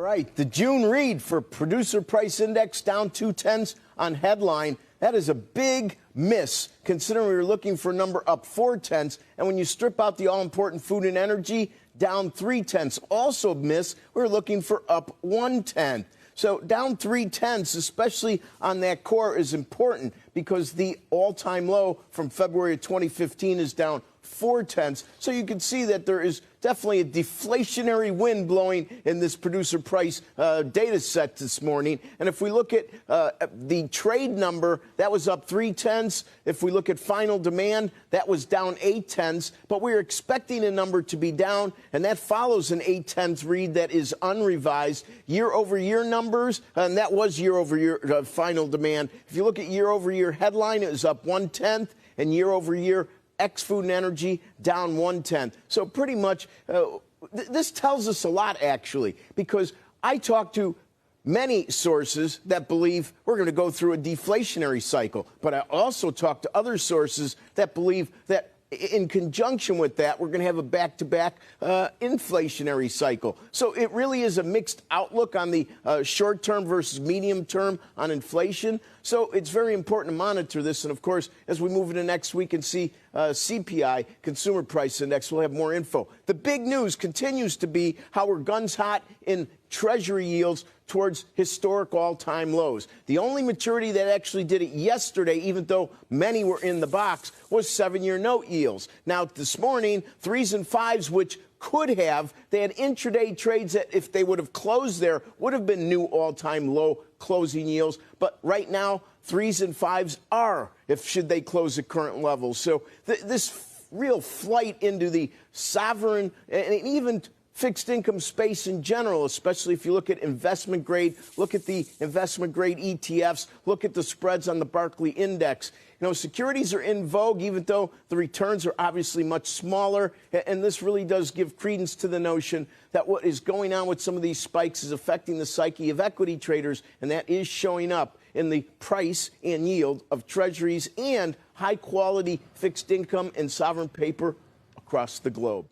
right, the June read for producer price index down 0.2 on headline. That is a big miss, considering we were looking for a number up 0.4. And when you strip out the all-important food and energy, down 0.3. Also a miss, we were looking for up 0.1. So down 0.3, especially on that core, is important because the all-time low from February of 2015 is down 0.4. So you can see that there is definitely a deflationary wind blowing in this producer price data set this morning. And if we look at the trade number, that was up 0.3. If we look at final demand, that was down 0.8. But we're expecting a number to be down, and that follows an 0.8 read that is unrevised. Year-over-year numbers, and that was year-over-year final demand. If you look at year-over-year headline, it was up 0.1, and year-over-year ex-food and energy down 0.1. So pretty much this tells us a lot, actually, because I talked to many sources that believe we're going to go through a deflationary cycle. But I also talked to other sources that believe that in conjunction with that, we're going to have a back-to-back inflationary cycle. So it really is a mixed outlook on the short-term versus medium-term on inflation. So it's very important to monitor this. And, of course, as we move into next week and see CPI, Consumer Price Index, we'll have more info. The big news continues to be how we're guns hot in Treasury yields towards historic all-time lows. The only maturity that actually did it yesterday, even though many were in the box, was 7-year note yields. Now, this morning, 3s and 5s, which could have, they had intraday trades that, if they would have closed there, would have been new all-time low closing yields. But right now, 3s and 5s are, should they close at current levels. So this real flight into the sovereign and even fixed income space in general, especially if you look at investment grade, look at the investment grade ETFs, look at the spreads on the Barclay Index. You know, securities are in vogue, even though the returns are obviously much smaller. And this really does give credence to the notion that what is going on with some of these spikes is affecting the psyche of equity traders, and that is showing up in the price and yield of treasuries and high quality fixed income and sovereign paper across the globe.